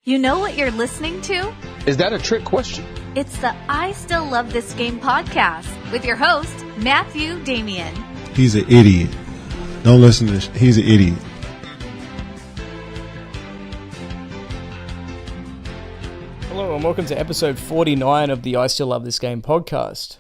You know what you're listening to? Is that a trick question? It's the I Still Love This Game podcast with your host, Matthew Damian. He's an idiot. Don't listen to this. He's an idiot. Hello and welcome to episode 49 of the I Still Love This Game podcast.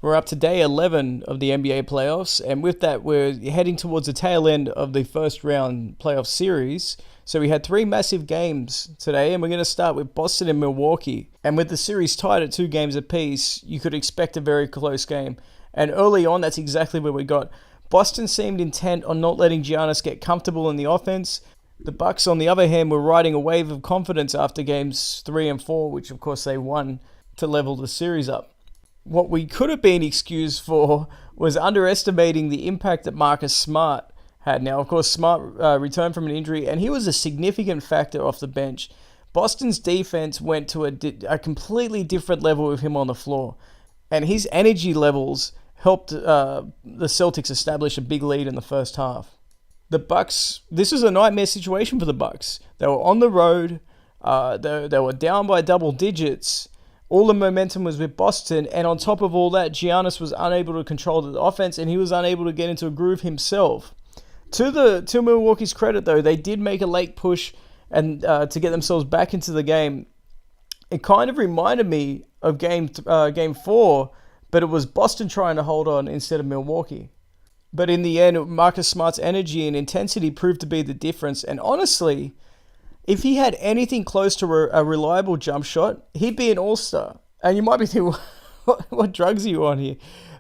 We're up to day 11 of the NBA playoffs, and with that we're heading towards the tail end of the first round playoff series. So we had three massive games today, and we're going to start with Boston and Milwaukee. And with the series tied at 2 games apiece, you could expect a very close game. And early on, that's exactly what we got. Boston seemed intent on not letting Giannis get comfortable in the offense. The Bucks, on the other hand, were riding a wave of confidence after games 3 and 4, which of course they won to level the series up. What we could have been excused for was underestimating the impact that Marcus Smart had. Now, of course, Smart returned from an injury, and he was a significant factor off the bench. Boston's defense went to a completely different level with him on the floor, and his energy levels helped the Celtics establish a big lead in the first half. The Bucks, this was a nightmare situation for the Bucks. They were on the road, they were down by double digits. All the momentum was with Boston, and on top of all that, Giannis was unable to control the offense, and he was unable to get into a groove himself. To Milwaukee's credit, though, they did make a late push and to get themselves back into the game. It kind of reminded me of game 4, but it was Boston trying to hold on instead of Milwaukee. But in the end, Marcus Smart's energy and intensity proved to be the difference. And honestly, if he had anything close to a reliable jump shot, he'd be an all-star. And you might be thinking, what drugs are you on here?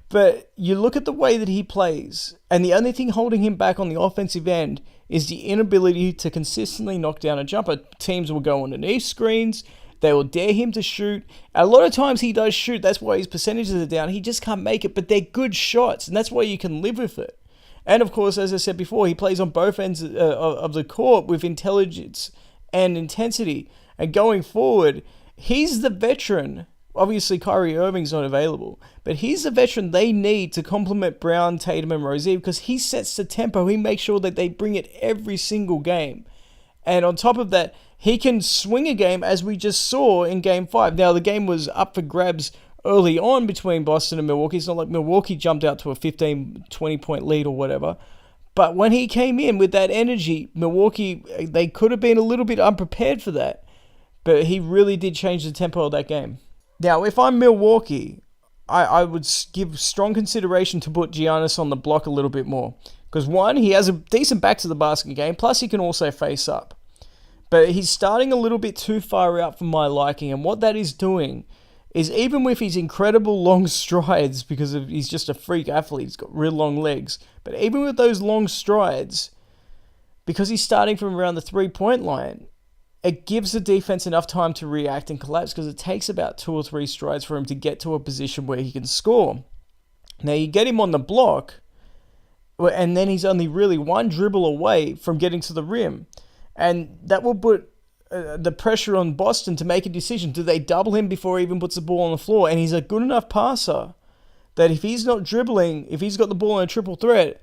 But you look at the way that he plays, and the only thing holding him back on the offensive end is the inability to consistently knock down a jumper. Teams will go underneath screens. They will dare him to shoot. A lot of times he does shoot. That's why his percentages are down. He just can't make it, but they're good shots, and that's why you can live with it. And of course, as I said before, he plays on both ends of the court with intelligence and intensity. And going forward, he's the veteran. Obviously, Kyrie Irving's not available, but he's the veteran they need to complement Brown, Tatum, and Rozier, because he sets the tempo. He makes sure that they bring it every single game. And on top of that, he can swing a game, as we just saw in Game 5. Now, the game was up for grabs early on between Boston and Milwaukee. It's not like Milwaukee jumped out to a 15, 20-point lead or whatever. But when he came in with that energy, Milwaukee, they could have been a little bit unprepared for that. But he really did change the tempo of that game. Now, if I'm Milwaukee, I would give strong consideration to put Giannis on the block a little bit more. Because one, he has a decent back to the basket game, plus he can also face up. But he's starting a little bit too far out for my liking, and what that is doing is, even with his incredible long strides, because he's just a freak athlete, he's got real long legs, but even with those long strides, because he's starting from around the 3-point line, it gives the defense enough time to react and collapse, because it takes about 2 or 3 strides for him to get to a position where he can score. Now, you get him on the block, and then he's only really 1 dribble away from getting to the rim. And that will put the pressure on Boston to make a decision. Do they double him before he even puts the ball on the floor? And he's a good enough passer that if he's not dribbling, if he's got the ball in a triple threat,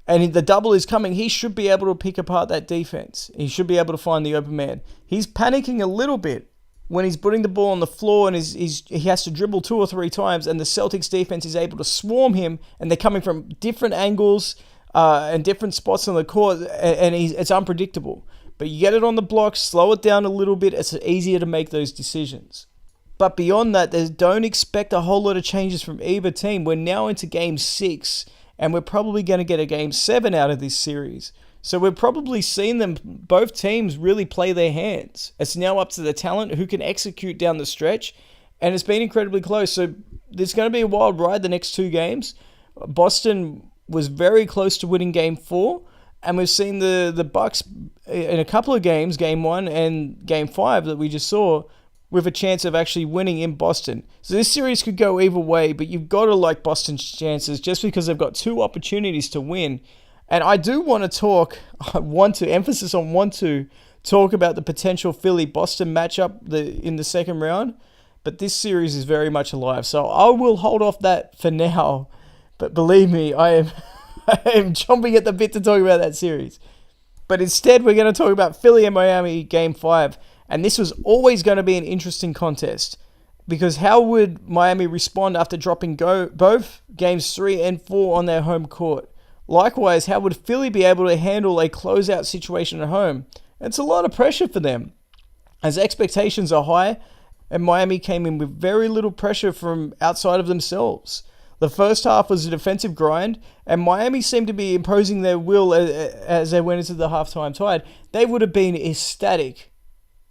and the double is coming, he should be able to pick apart that defense. He should be able to find the open man. He's panicking a little bit when he's putting the ball on the floor, and he has to dribble 2 or 3 times, and the Celtics defense is able to swarm him, and they're coming from different angles and different spots on the court, and it's unpredictable. But you get it on the block, slow it down a little bit, it's easier to make those decisions. But beyond that, don't expect a whole lot of changes from either team. We're now into Game 6, and we're probably going to get a Game 7 out of this series. So we're probably seeing both teams really play their hands. It's now up to the talent who can execute down the stretch, and it's been incredibly close. So there's going to be a wild ride the next 2 games. Boston was very close to winning Game 4, and we've seen the Bucks in a couple of games, Game 1 and Game 5 that we just saw, with a chance of actually winning in Boston. So this series could go either way, but you've got to like Boston's chances just because they've got 2 opportunities to win. And I do want to emphasis on want to talk about the potential Philly-Boston matchup in the second round, but this series is very much alive. So I will hold off that for now, but believe me, I am chomping at the bit to talk about that series. But instead, we're going to talk about Philly and Miami Game 5. And this was always going to be an interesting contest, because how would Miami respond after dropping both games 3 and 4 on their home court? Likewise, how would Philly be able to handle a closeout situation at home? It's a lot of pressure for them, as expectations are high, and Miami came in with very little pressure from outside of themselves. The first half was a defensive grind, and Miami seemed to be imposing their will as they went into the halftime tied. They would have been ecstatic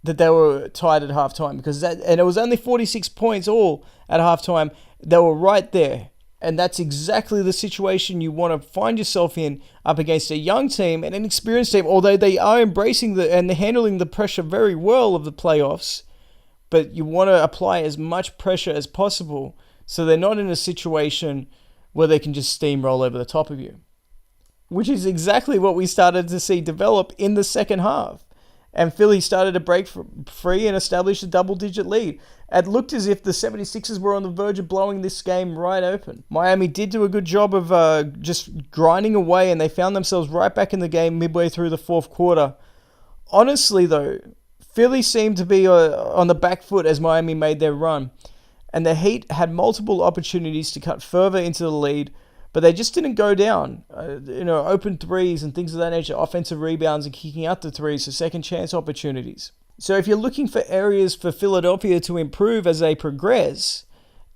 that they were tied at halftime, and it was only 46 points all at halftime. They were right there. And that's exactly the situation you want to find yourself in up against a young team and an experienced team, although they are embracing and handling the pressure very well of the playoffs. But you want to apply as much pressure as possible so they're not in a situation where they can just steamroll over the top of you, which is exactly what we started to see develop in the second half. And Philly started to break free and establish a double-digit lead. It looked as if the 76ers were on the verge of blowing this game right open. Miami did do a good job of just grinding away, and they found themselves right back in the game midway through the fourth quarter. Honestly, though, Philly seemed to be on the back foot as Miami made their run, and the Heat had multiple opportunities to cut further into the lead, but they just didn't go down. Open threes and things of that nature, offensive rebounds and kicking out the threes, so second chance opportunities. So if you're looking for areas for Philadelphia to improve as they progress,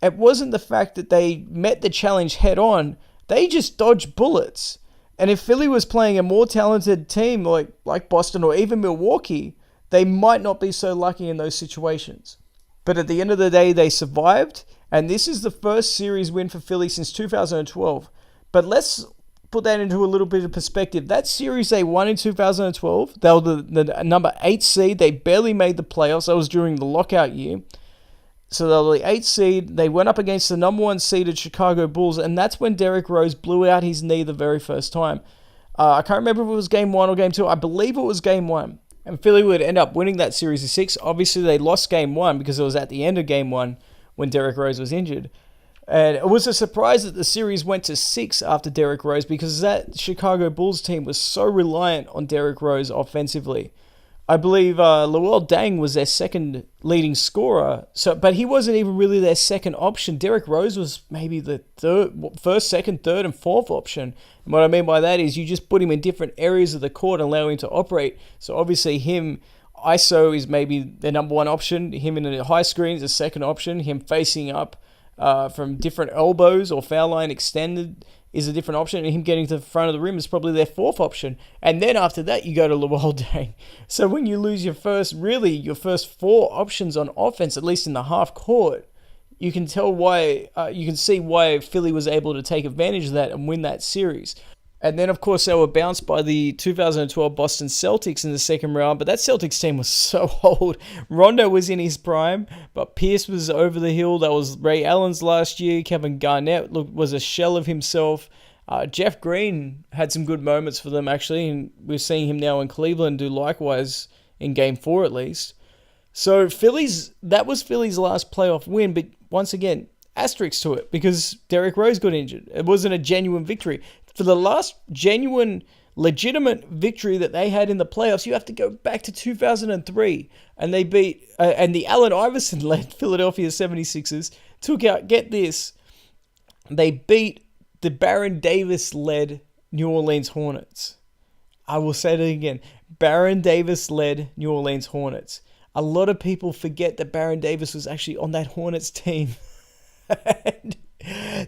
it wasn't the fact that they met the challenge head on, they just dodged bullets. And if Philly was playing a more talented team like Boston or even Milwaukee, they might not be so lucky in those situations. But at the end of the day, they survived, and this is the first series win for Philly since 2012. But let's put that into a little bit of perspective. That series they won in 2012, they were the number 8 seed. They barely made the playoffs. That was during the lockout year. So they were the 8th seed. They went up against the number 1 seeded Chicago Bulls, and that's when Derrick Rose blew out his knee the very first time. I can't remember if it was game 1 or game 2. I believe it was game 1. And Philly would end up winning that series of 6. Obviously, they lost game 1 because it was at the end of game 1 when Derrick Rose was injured. And it was a surprise that the series went to 6 after Derrick Rose, because that Chicago Bulls team was so reliant on Derrick Rose offensively. I believe Luol Deng was their second leading scorer, but he wasn't even really their second option. Derrick Rose was maybe the first, second, third, and fourth option. And what I mean by that is you just put him in different areas of the court and allow him to operate. So obviously him, ISO is maybe the number 1 option. Him in a high screen is the second option. Him facing up from different elbows or foul line extended is a different option, and him getting to the front of the rim is probably their fourth option. And then after that, you go to Luol Deng. So when you lose your first 4 options on offense, at least in the half court, you can tell why. You can see why Philly was able to take advantage of that and win that series. And then, of course, they were bounced by the 2012 Boston Celtics in the second round. But that Celtics team was so old. Rondo was in his prime, but Pierce was over the hill. That was Ray Allen's last year. Kevin Garnett was a shell of himself. Jeff Green had some good moments for them, actually. And we're seeing him now in Cleveland do likewise in Game 4 at least. So that was Philly's last playoff win. But once again, asterisk to it, because Derrick Rose got injured. It wasn't a genuine victory. For the last genuine, legitimate victory that they had in the playoffs, you have to go back to 2003. And they beat, and the Allen Iverson-led Philadelphia 76ers took out, get this, they beat the Baron Davis-led New Orleans Hornets. I will say that again. Baron Davis-led New Orleans Hornets. A lot of people forget that Baron Davis was actually on that Hornets team. And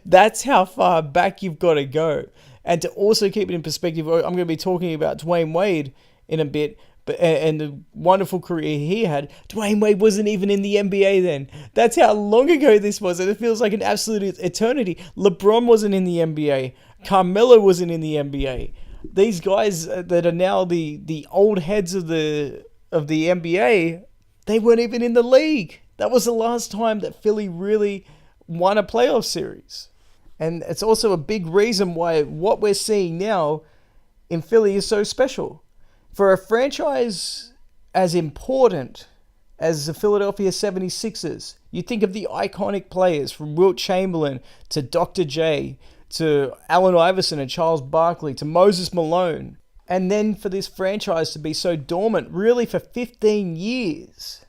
that's how far back you've got to go. And to also keep it in perspective, I'm going to be talking about Dwayne Wade in a bit, and the wonderful career he had. Dwayne Wade wasn't even in the NBA then. That's how long ago this was, and it feels like an absolute eternity. LeBron wasn't in the NBA. Carmelo wasn't in the NBA. These guys that are now the old heads of the NBA, they weren't even in the league. That was the last time that Philly really won a playoff series. And it's also a big reason why what we're seeing now in Philly is so special. For a franchise as important as the Philadelphia 76ers, you think of the iconic players from Wilt Chamberlain to Dr. J to Allen Iverson and Charles Barkley to Moses Malone. And then for this franchise to be so dormant, really for 15 years.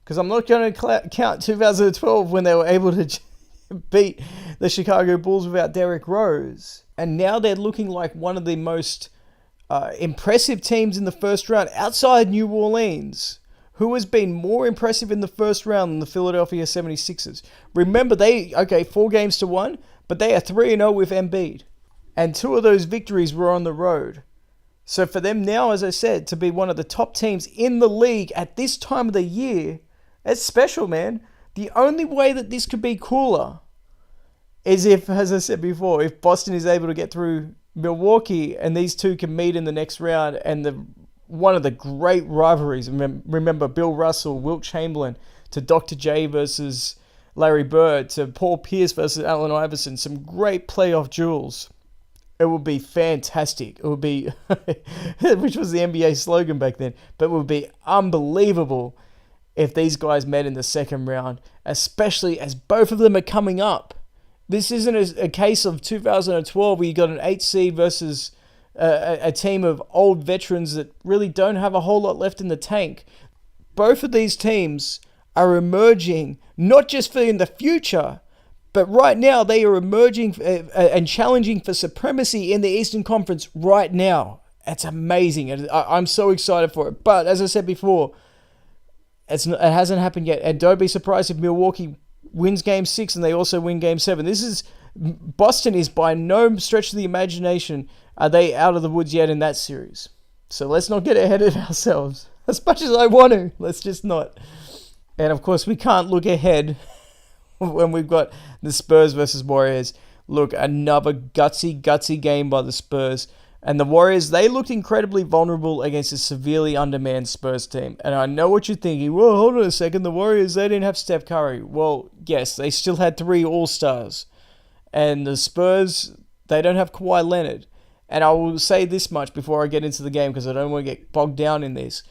Because I'm not going to count 2012 when they were able to beat the Chicago Bulls without Derrick Rose. And now they're looking like one of the most impressive teams in the first round outside New Orleans. Who has been more impressive in the first round than the Philadelphia 76ers? Remember, 4-1, but they are 3-0 with Embiid. And 2 of those victories were on the road. So for them now, as I said, to be one of the top teams in the league at this time of the year, it's special, man. The only way that this could be cooler is if, as I said before, if Boston is able to get through Milwaukee and these two can meet in the next round, and one of the great rivalries, remember Bill Russell, Wilt Chamberlain, to Dr. J versus Larry Bird, to Paul Pierce versus Allen Iverson, some great playoff duels. It would be fantastic. It would be, which was the NBA slogan back then, but it would be unbelievable if these guys met in the second round, especially as both of them are coming up. This isn't a case of 2012 where you got an 8 seed versus a team of old veterans that really don't have a whole lot left in the tank. Both of these teams are emerging, not just for in the future, but right now they are emerging and challenging for supremacy in the Eastern Conference right now. It's amazing. I'm so excited for it. But as I said before, it hasn't happened yet. And don't be surprised if Milwaukee wins Game 6 and they also win Game 7. Boston is by no stretch of the imagination are they out of the woods yet in that series. So let's not get ahead of ourselves. As much as I want to, let's just not. And of course, we can't look ahead when we've got the Spurs versus Warriors. Look, another gutsy game by the Spurs. And the Warriors, they looked incredibly vulnerable against a severely undermanned Spurs team. And I know what you're thinking. Well, hold on a second. The Warriors, they didn't have Steph Curry. Well, yes, they still had 3 All-Stars. And the Spurs, they don't have Kawhi Leonard. And I will say this much before I get into the game because I don't want to get bogged down in this.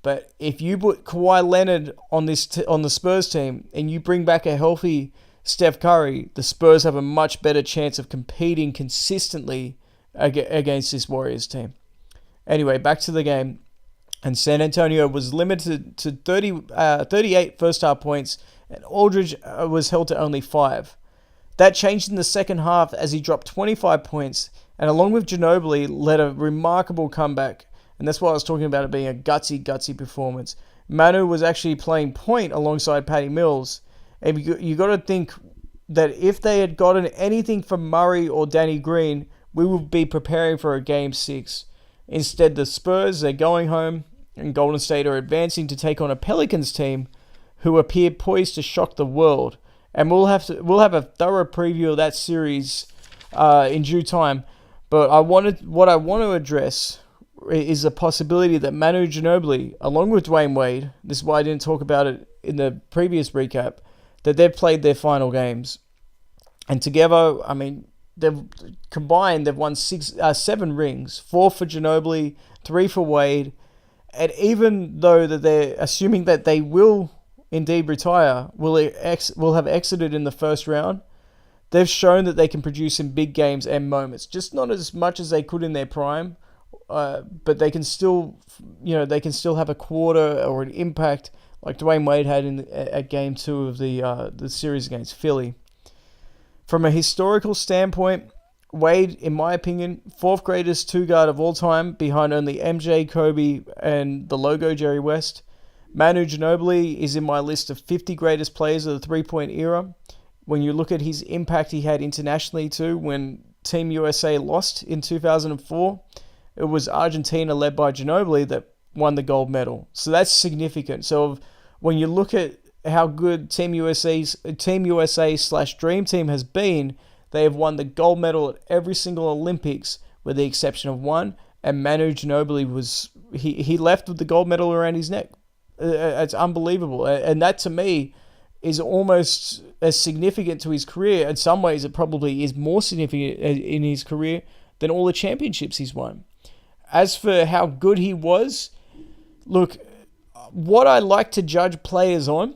But if you put Kawhi Leonard on the Spurs team and you bring back a healthy Steph Curry, the Spurs have a much better chance of competing consistently against this Warriors team. Anyway, back to the game. And San Antonio was limited to 38 first-half points, and Aldridge was held to only 5. That changed in the second half as he dropped 25 points, and along with Ginobili, led a remarkable comeback. And that's why I was talking about it being a gutsy performance. Manu was actually playing point alongside Patty Mills. And you got to think that if they had gotten anything from Murray or Danny Green, we would be preparing for a Game 6. Instead, the Spurs, they're going home, and Golden State are advancing to take on a Pelicans team who appear poised to shock the world. And we'll have a thorough preview of that series in due time. But what I want to address is a possibility that Manu Ginobili, along with Dwayne Wade, this is why I didn't talk about it in the previous recap, that they've played their final games. And together, I mean, they've won 7 rings, 4 for Ginobili, 3 for Wade. And even though that they're assuming that they will indeed retire, will have exited in the first round, they've shown that they can produce in big games and moments. Just not as much as they could in their prime, but they can still have a quarter or an impact like Dwayne Wade had at Game 2 of the series against Philly. From a historical standpoint, Wade, in my opinion, 4th greatest 2-guard of all time, behind only MJ, Kobe, and the logo Jerry West. Manu Ginobili is in my list of 50 greatest players of the three-point era. When you look at his impact he had internationally too, when Team USA lost in 2004, it was Argentina led by Ginobili that won the gold medal. So that's significant. So when you look at how good Team USA/Dream Team has been, they have won the gold medal at every single Olympics with the exception of one, and Manu Ginobili he left with the gold medal around his neck. It's unbelievable. And that to me is almost as significant to his career. In some ways, it probably is more significant in his career than all the championships he's won. As for how good he was, look, what I like to judge players on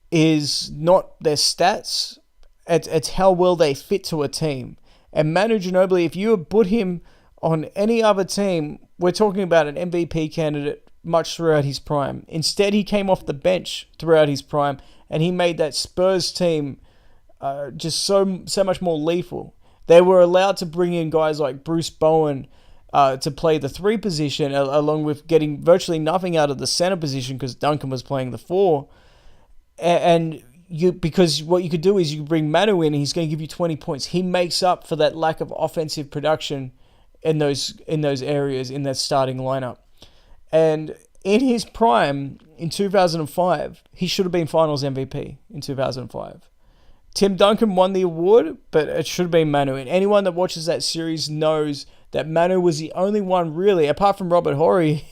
is not their stats, it's how well they fit to a team. And Manu Ginobili, if you put him on any other team, we're talking about an MVP candidate much throughout his prime. Instead, he came off the bench throughout his prime, and he made that Spurs team just so much more lethal. They were allowed to bring in guys like Bruce Bowen to play the 3 position, along with getting virtually nothing out of the center position because Duncan was playing the 4. Because what you could do is you bring Manu in and he's going to give you 20 points. He makes up for that lack of offensive production in those areas in that starting lineup. And in his prime in 2005, he should have been Finals MVP in 2005. Tim Duncan won the award, but it should have been Manu. And anyone that watches that series knows that Manu was the only one really, apart from Robert Horry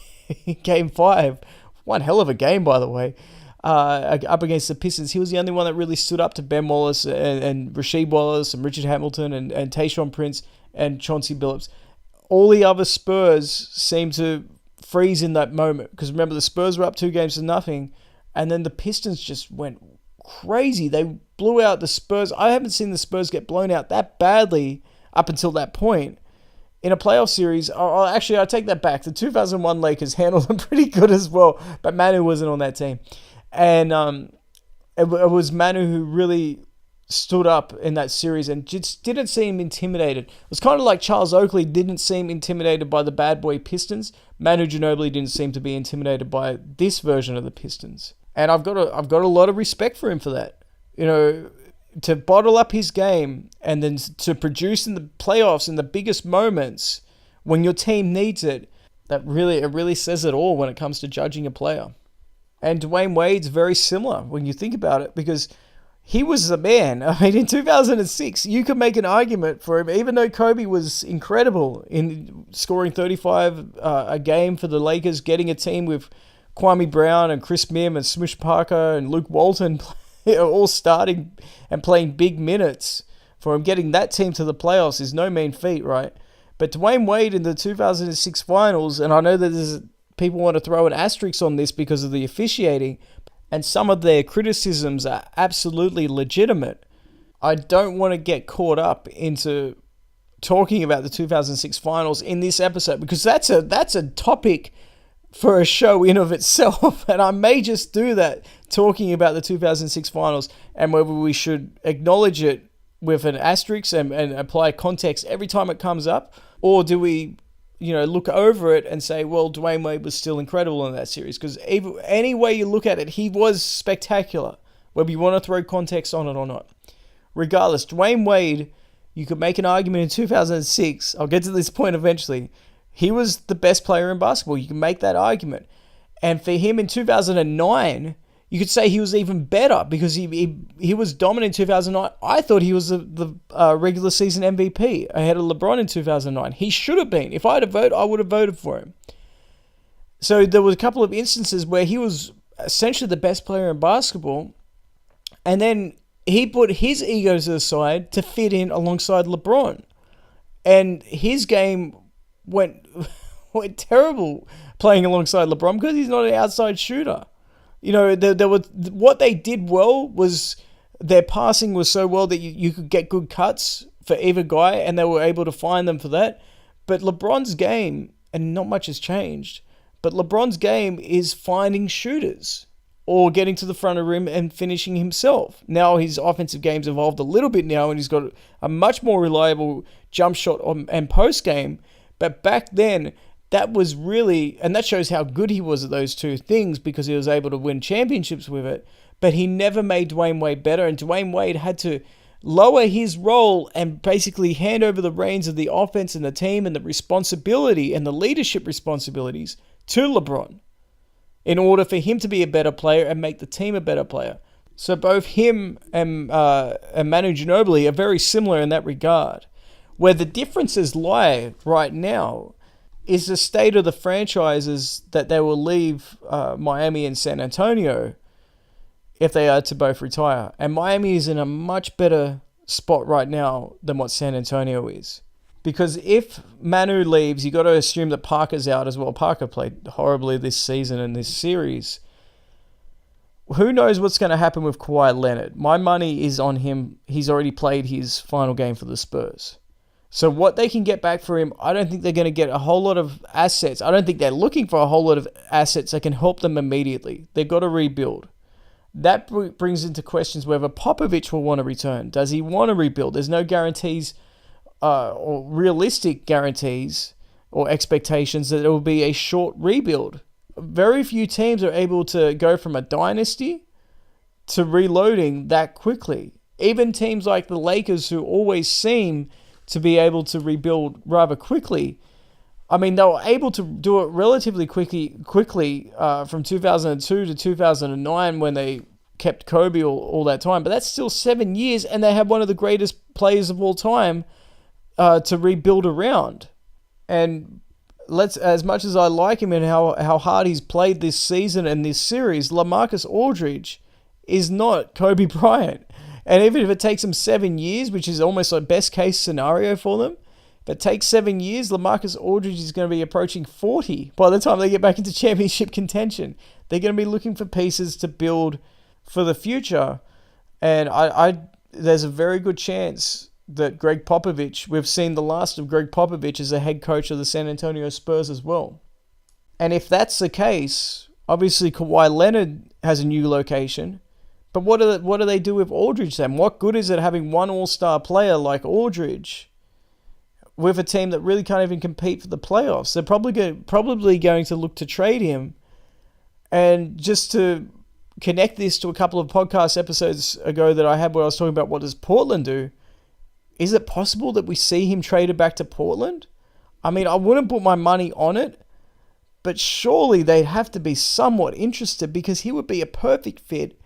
in Game 5, one hell of a game, by the way, up against the Pistons. He was the only one that really stood up to Ben Wallace and Rasheed Wallace and Richard Hamilton and Tayshaun Prince and Chauncey Billups. All the other Spurs seemed to freeze in that moment. Because remember, the Spurs were up 2-0, and then the Pistons just went crazy. They blew out the Spurs. I haven't seen the Spurs get blown out that badly up until that point in a playoff series. Actually, I take that back. The 2001 Lakers handled them pretty good as well, but Manu wasn't on that team. And it was Manu who really stood up in that series and just didn't seem intimidated. It was kind of like Charles Oakley didn't seem intimidated by the bad boy Pistons. Manu Ginobili didn't seem to be intimidated by this version of the Pistons. And I've got a lot of respect for him for that. You know, to bottle up his game and then to produce in the playoffs in the biggest moments when your team needs it, it really says it all when it comes to judging a player. And Dwayne Wade's very similar when you think about it, because he was the man. I mean, in 2006, you could make an argument for him, even though Kobe was incredible in scoring 35 a game for the Lakers, getting a team with Kwame Brown and Chris Mim and Smush Parker and Luke Walton all starting and playing big minutes for him. Getting that team to the playoffs is no mean feat, right? But Dwayne Wade in the 2006 finals, and I know that there's people want to throw an asterisk on this because of the officiating, and some of their criticisms are absolutely legitimate. I don't want to get caught up into talking about the 2006 finals in this episode, because that's a topic for a show in of itself, and I may just do that, talking about the 2006 finals and whether we should acknowledge it with an asterisk and apply context every time it comes up, or do we look over it and say, well, Dwayne Wade was still incredible in that series? Because any way you look at it, he was spectacular, whether you want to throw context on it or not. Regardless, Dwayne Wade, you could make an argument in 2006, I'll get to this point eventually, he was the best player in basketball. You can make that argument. And for him in 2009, you could say he was even better because he was dominant in 2009. I thought he was the regular season MVP ahead of LeBron in 2009. He should have been. If I had a vote, I would have voted for him. So there was a couple of instances where he was essentially the best player in basketball, and then he put his egos aside to fit in alongside LeBron. And his game went terrible playing alongside LeBron because he's not an outside shooter. What they did well was their passing was so well that you could get good cuts for either guy, and they were able to find them for that. But LeBron's game, and not much has changed, but LeBron's game is finding shooters or getting to the front of the rim and finishing himself. Now his offensive game's evolved a little bit now, and he's got a much more reliable jump shot and post game. But back then, that was really, and that shows how good he was at those two things, because he was able to win championships with it. But he never made Dwayne Wade better, and Dwayne Wade had to lower his role and basically hand over the reins of the offense and the team and the responsibility and the leadership responsibilities to LeBron in order for him to be a better player and make the team a better player. So both him and Manu Ginobili are very similar in that regard. Where the differences lie right now is the state of the franchises that they will leave Miami and San Antonio if they are to both retire. And Miami is in a much better spot right now than what San Antonio is. Because if Manu leaves, you got to assume that Parker's out as well. Parker played horribly this season in this series. Who knows what's going to happen with Kawhi Leonard? My money is on him. He's already played his final game for the Spurs. So what they can get back for him, I don't think they're going to get a whole lot of assets. I don't think they're looking for a whole lot of assets that can help them immediately. They've got to rebuild. That brings into questions whether Popovich will want to return. Does he want to rebuild? There's no guarantees or realistic guarantees or expectations that it will be a short rebuild. Very few teams are able to go from a dynasty to reloading that quickly. Even teams like the Lakers, who always seem to be able to rebuild rather quickly. I mean, they were able to do it relatively quickly from 2002 to 2009 when they kept Kobe all that time. But that's still 7 years, and they have one of the greatest players of all time to rebuild around. And as much as I like him and how hard he's played this season and this series, LaMarcus Aldridge is not Kobe Bryant. And even if it takes them 7 years, which is almost like best case scenario for them, if it takes 7 years, LaMarcus Aldridge is going to be approaching 40 by the time they get back into championship contention. They're going to be looking for pieces to build for the future. And there's a very good chance that Greg Popovich, we've seen the last of Greg Popovich as a head coach of the San Antonio Spurs as well. And if that's the case, obviously Kawhi Leonard has a new location. But what do they do with Aldridge then? What good is it having one all-star player like Aldridge with a team that really can't even compete for the playoffs? They're probably going to look to trade him. And just to connect this to a couple of podcast episodes ago that I had where I was talking about what does Portland do, is it possible that we see him traded back to Portland? I mean, I wouldn't put my money on it, but surely they'd have to be somewhat interested because he would be a perfect fit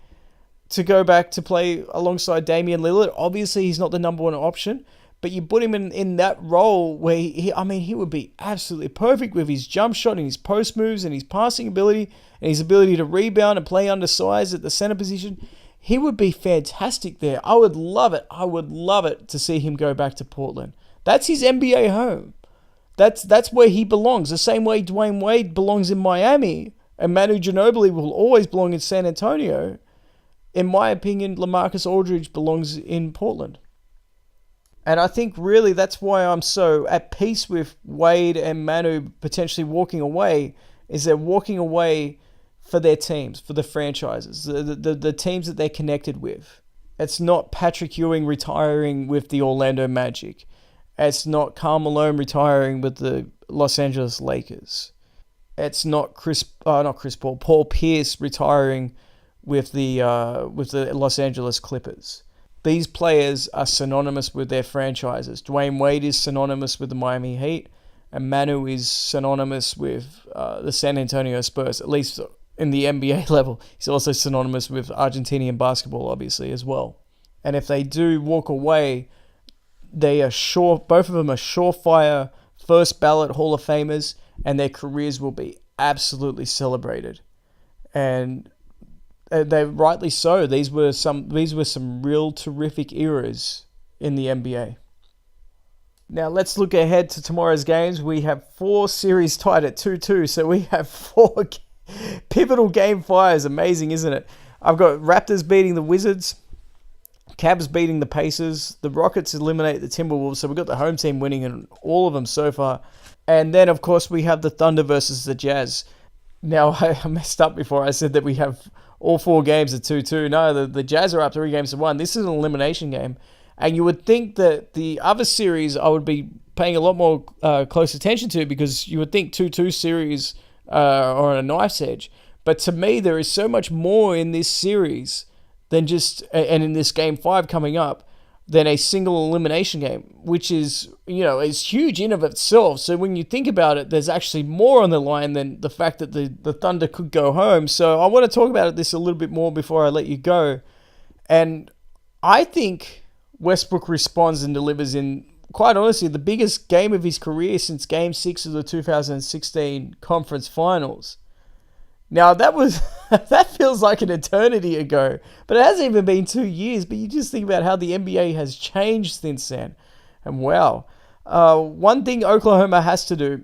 to go back to play alongside Damian Lillard. Obviously, he's not the number one option, but you put him in that role where he would be absolutely perfect with his jump shot and his post moves and his passing ability and his ability to rebound and play undersized at the center position. He would be fantastic there. I would love it. I would love it to see him go back to Portland. That's his NBA home. That's where he belongs. The same way Dwayne Wade belongs in Miami and Manu Ginobili will always belong in San Antonio. In my opinion, LaMarcus Aldridge belongs in Portland. And I think really that's why I'm so at peace with Wade and Manu potentially walking away, is they're walking away for their teams, for the franchises, the teams that they're connected with. It's not Patrick Ewing retiring with the Orlando Magic. It's not Karl Malone retiring with the Los Angeles Lakers. It's not Paul Pierce retiring with the Los Angeles Clippers. These players are synonymous with their franchises. Dwayne Wade is synonymous with the Miami Heat, and Manu is synonymous with the San Antonio Spurs, at least in the NBA level. He's also synonymous with Argentinian basketball, obviously, as well. And if they do walk away, they are both of them are surefire first ballot Hall of Famers, and their careers will be absolutely celebrated. And they rightly so. These were some real terrific eras in the NBA. Now let's look ahead to tomorrow's games. We have 4 series tied at 2-2, so we have 4 pivotal game 5s. Amazing, isn't it? I've got Raptors beating the Wizards, Cavs beating the Pacers, the Rockets eliminate the Timberwolves, so we've got the home team winning in all of them so far. And then, of course, we have the Thunder versus the Jazz. Now, I messed up before I said that we have all 4 games at 2-2. No, the Jazz are up 3-1. This is an elimination game. And you would think that the other series I would be paying a lot more close attention to, because you would think 2-2 series are on a knife's edge. But to me, there is so much more in this series than just, and in this game 5 coming up, than a single elimination game, which is, is huge in of itself. So when you think about it, there's actually more on the line than the fact that the Thunder could go home. So I want to talk about this a little bit more before I let you go. And I think Westbrook responds and delivers in, quite honestly, the biggest game of his career since Game 6 of the 2016 Conference Finals. Now, that feels like an eternity ago, but it hasn't even been 2 years. But you just think about how the NBA has changed since then. And wow. One thing Oklahoma has to do,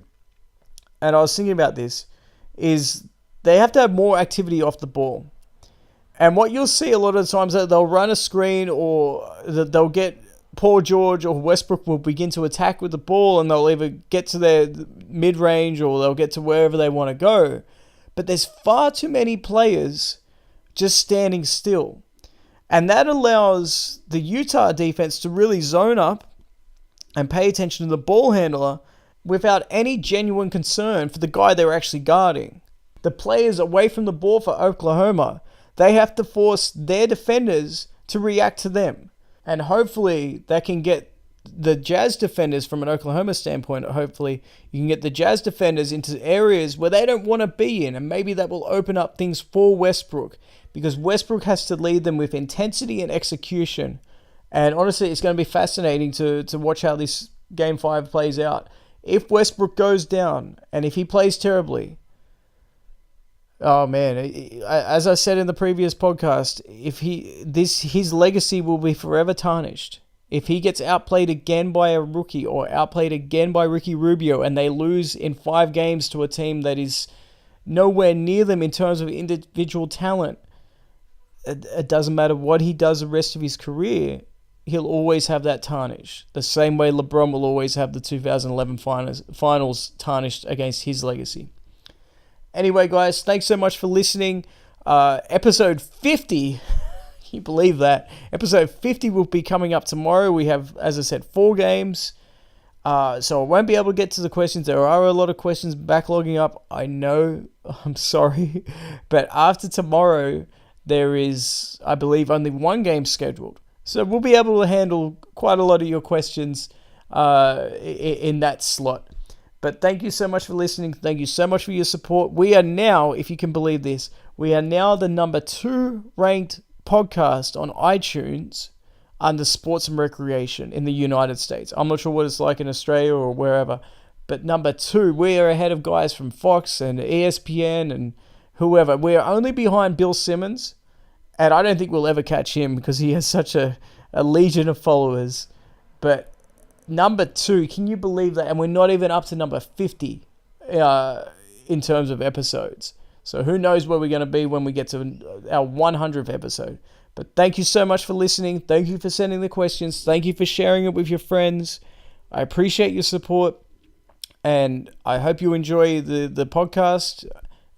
and I was thinking about this, is they have to have more activity off the ball. And what you'll see a lot of times, that they'll run a screen, or they'll get Paul George or Westbrook will begin to attack with the ball, and they'll either get to their mid-range or they'll get to wherever they want to go. But there's far too many players just standing still. And that allows the Utah defense to really zone up and pay attention to the ball handler without any genuine concern for the guy they're actually guarding. The players away from the ball for Oklahoma, they have to force their defenders to react to them. And hopefully that can get the Jazz defenders, from an Oklahoma standpoint, hopefully you can get the Jazz defenders into areas where they don't want to be in. And maybe that will open up things for Westbrook, because Westbrook has to lead them with intensity and execution. And honestly, it's going to be fascinating to watch how this Game 5 plays out. If Westbrook goes down and if he plays terribly, oh man, as I said in the previous podcast, his legacy will be forever tarnished. If he gets outplayed again by a rookie or outplayed again by Ricky Rubio and they lose in 5 games to a team that is nowhere near them in terms of individual talent, it doesn't matter what he does the rest of his career, he'll always have that tarnish. The same way LeBron will always have the 2011 finals tarnished against his legacy. Anyway, guys, thanks so much for listening. Episode 50... Can you believe that? Episode 50 will be coming up tomorrow. We have, as I said, 4 games. So I won't be able to get to the questions. There are a lot of questions backlogging up. I know. I'm sorry. But after tomorrow, there is, I believe, only 1 game scheduled. So we'll be able to handle quite a lot of your questions in that slot. But thank you so much for listening. Thank you so much for your support. We are now, if you can believe this, we are now the number 2 ranked podcast on iTunes under sports and recreation in the United States. I'm not sure what it's like in Australia or wherever, but number 2, we are ahead of guys from Fox and ESPN and whoever. We're only behind Bill Simmons, and I don't think we'll ever catch him because he has such a legion of followers. But number 2, can you believe that? And we're not even up to number 50 in terms of episodes. So who knows where we're going to be when we get to our 100th episode. But thank you so much for listening. Thank you for sending the questions. Thank you for sharing it with your friends. I appreciate your support. And I hope you enjoy the podcast.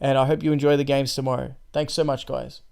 And I hope you enjoy the games tomorrow. Thanks so much, guys.